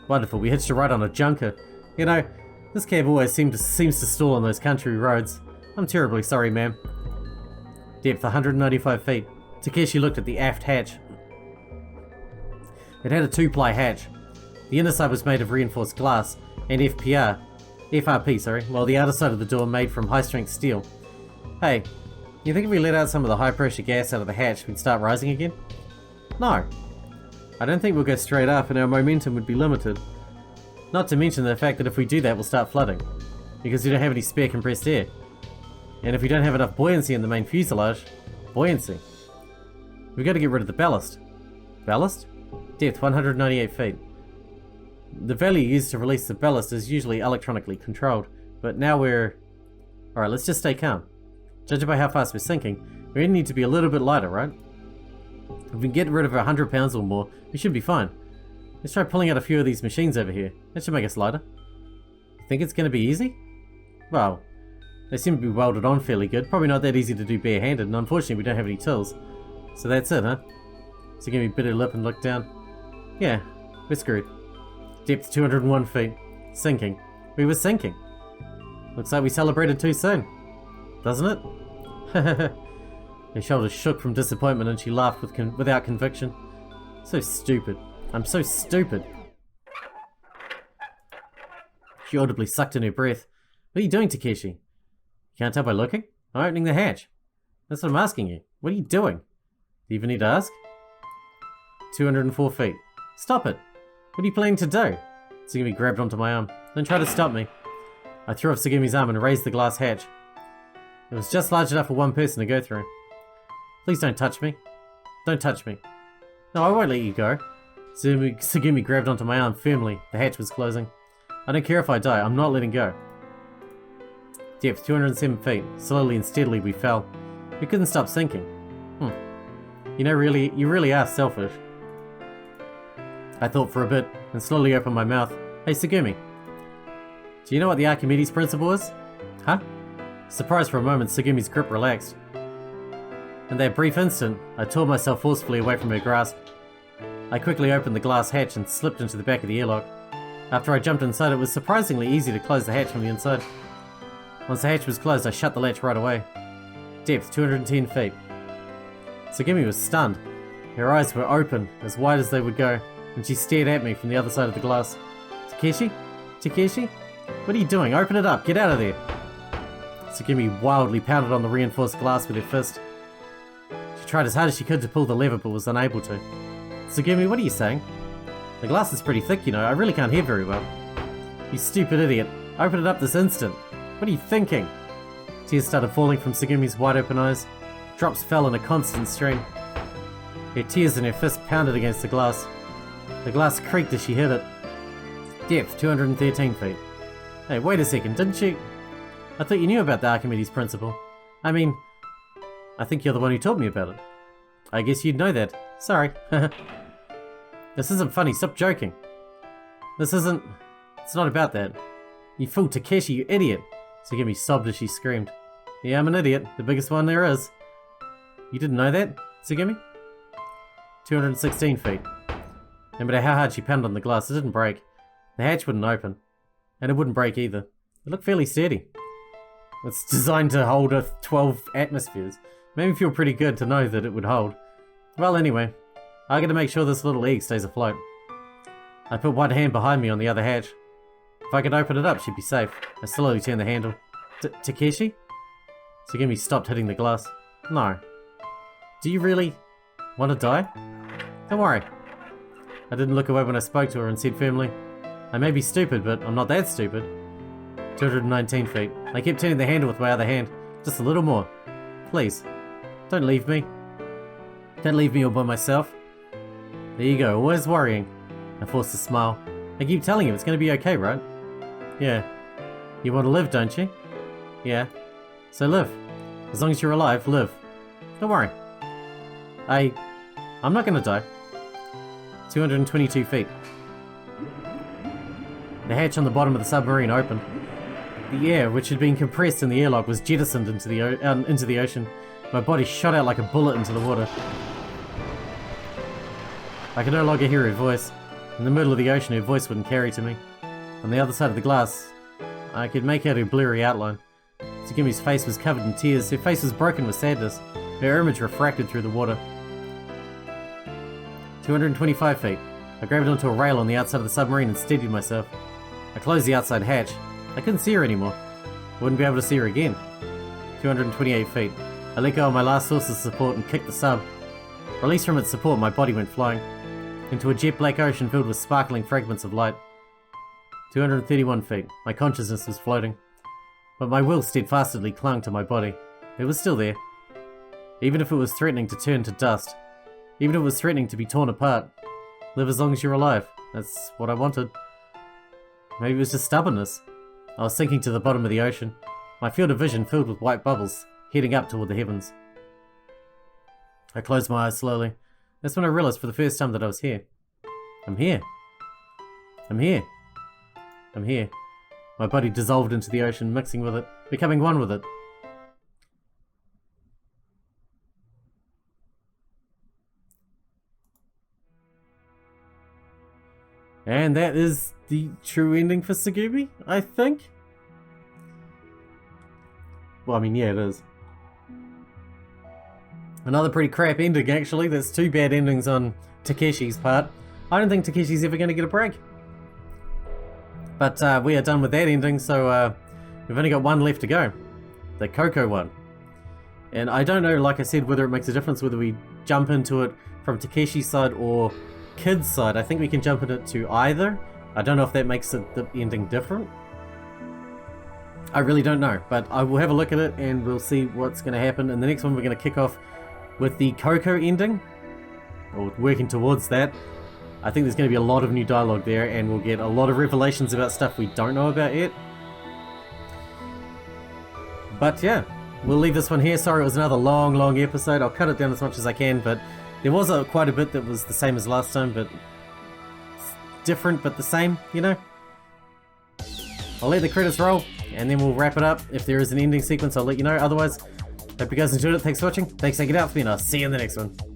Wonderful, we hitched a ride on a junker. You know, this cab always seems to stall on those country roads. I'm terribly sorry, ma'am. Depth, 195 feet. Takeshi looked at the aft hatch. It had a 2-ply hatch. The inner side was made of reinforced glass and FRP, while the outer side of the door made from high-strength steel. Hey, you think if we let out some of the high-pressure gas out of the hatch, we'd start rising again? No. I don't think we'll go straight up and our momentum would be limited. Not to mention the fact that if we do that, we'll start flooding, because we don't have any spare compressed air. And if we don't have enough buoyancy in the main fuselage, we've got to get rid of the ballast. Ballast? Depth, 198 feet. The value used to release the ballast is usually electronically controlled, but now we're... Alright, let's just stay calm. Judging by how fast we're sinking, we need to be a little bit lighter, right? If we can get rid of 100 pounds or more, we should be fine. Let's try pulling out a few of these machines over here. That should make us lighter. Think it's going to be easy? Well, they seem to be welded on fairly good. Probably not that easy to do barehanded, and unfortunately we don't have any tools. So that's it, huh? So give me a bit of lip and look down. Yeah, we're screwed. Depth 201 feet. Sinking. We were sinking. Looks like we celebrated too soon. Doesn't it? Her shoulders shook from disappointment and she laughed without conviction. So stupid. I'm so stupid. She audibly sucked in her breath. What are you doing, Takeshi? You can't tell by looking? I'm opening the hatch. That's what I'm asking you. What are you doing? Do you even need to ask? 204 feet. Stop it. What are you planning to do? Tsugumi grabbed onto my arm. Don't try to stop me. I threw off Tsugumi's arm and raised the glass hatch. It was just large enough for one person to go through. Please don't touch me. Don't touch me. No, I won't let you go. Tsugumi grabbed onto my arm firmly. The hatch was closing. I don't care if I die, I'm not letting go. Depth, 207 feet. Slowly and steadily we fell. We couldn't stop sinking. You really are selfish. I thought for a bit, and slowly opened my mouth. Hey Tsugumi. Do you know what the Archimedes principle is? Huh? Surprised for a moment, Tsugumi's grip relaxed. In that brief instant, I tore myself forcefully away from her grasp. I quickly opened the glass hatch and slipped into the back of the airlock. After I jumped inside, it was surprisingly easy to close the hatch from the inside. Once the hatch was closed, I shut the latch right away. Depth, 210 feet. Tsugumi was stunned. Her eyes were open, as wide as they would go, and she stared at me from the other side of the glass. Takeshi? Takeshi? What are you doing? Open it up! Get out of there! Tsugumi wildly pounded on the reinforced glass with her fist. She tried as hard as she could to pull the lever, but was unable to. Tsugumi, what are you saying? The glass is pretty thick, you know. I really can't hear very well. You stupid idiot. Open it up this instant. What are you thinking? Tears started falling from Tsugumi's wide-open eyes. Drops fell in a constant stream. Her tears and her fist pounded against the glass. The glass creaked as she hit it. Depth, 213 feet. Hey, wait a second, didn't you... I thought you knew about the Archimedes principle. I mean, I think you're the one who told me about it. I guess you'd know that. Sorry. This isn't funny, stop joking. It's not about that. You fool Takeshi, you idiot. Tsugumi sobbed as she screamed. Yeah, I'm an idiot, the biggest one there is. You didn't know that, Tsugumi? 216 feet. No matter how hard she pounded on the glass, it didn't break. The hatch wouldn't open. And it wouldn't break either. It looked fairly sturdy. It's designed to hold 12 atmospheres. Made me feel pretty good to know that it would hold. Well, anyway, I gotta make sure this little egg stays afloat. I put one hand behind me on the other hatch. If I could open it up, she'd be safe. I slowly turned the handle. Takeshi? Tsugumi stopped hitting the glass. No. Do you really want to die? Don't worry. I didn't look away when I spoke to her and said firmly, I may be stupid, but I'm not that stupid. 219 feet. I kept turning the handle with my other hand. Just a little more. Please. Don't leave me. Don't leave me all by myself. There you go, always worrying. I forced a smile. I keep telling you it's going to be okay, right? Yeah. You want to live, don't you? Yeah. So live. As long as you're alive, live. Don't worry. I'm not going to die. 222 feet. The hatch on the bottom of the submarine opened. The air, which had been compressed in the airlock, was jettisoned into the ocean. My body shot out like a bullet into the water. I could no longer hear her voice. In the middle of the ocean, her voice wouldn't carry to me. On the other side of the glass, I could make out her blurry outline. Tsugumi's face was covered in tears. Her face was broken with sadness. Her image refracted through the water. 225 feet. I grabbed onto a rail on the outside of the submarine and steadied myself. I closed the outside hatch. I couldn't see her anymore. I wouldn't be able to see her again. 228 feet. I let go of my last source of support and kicked the sub. Released from its support, my body went flying into a jet black ocean filled with sparkling fragments of light. 231 feet. My consciousness was floating. But my will steadfastly clung to my body. It was still there. Even if it was threatening to turn to dust. Even if it was threatening to be torn apart. Live as long as you're alive. That's what I wanted. Maybe it was just stubbornness. I was sinking to the bottom of the ocean. My field of vision filled with white bubbles, heading up toward the heavens. I closed my eyes slowly. That's when I realized for the first time that I was here. I'm here. I'm here. I'm here. My body dissolved into the ocean, mixing with it, becoming one with it. And that is the true ending for Tsugumi, I think. Well, I mean, yeah, it is. Another pretty crap ending, actually. There's two bad endings on Takeshi's part. I don't think Takeshi's ever going to get a break. But we are done with that ending, so we've only got one left to go. The Coco one. And I don't know, like I said, whether it makes a difference whether we jump into it from Takeshi's side or Kid's side. I think we can jump into it to either. I don't know if that makes the ending different. I really don't know, but I will have a look at it and we'll see what's going to happen. And the next one we're going to kick off with the Coco ending, or working towards that. I think there's going to be a lot of new dialogue there, and we'll get a lot of revelations about stuff we don't know about yet. But yeah, we'll leave this one here. Sorry it was another long episode. I'll cut it down as much as I can, but there was quite a bit that was the same as last time, but different but the same, you know? I'll let the credits roll, and then we'll wrap it up. If there is an ending sequence, I'll let you know. Otherwise, hope you guys enjoyed it. Thanks for watching. Thanks for taking it out for me, and I'll see you in the next one.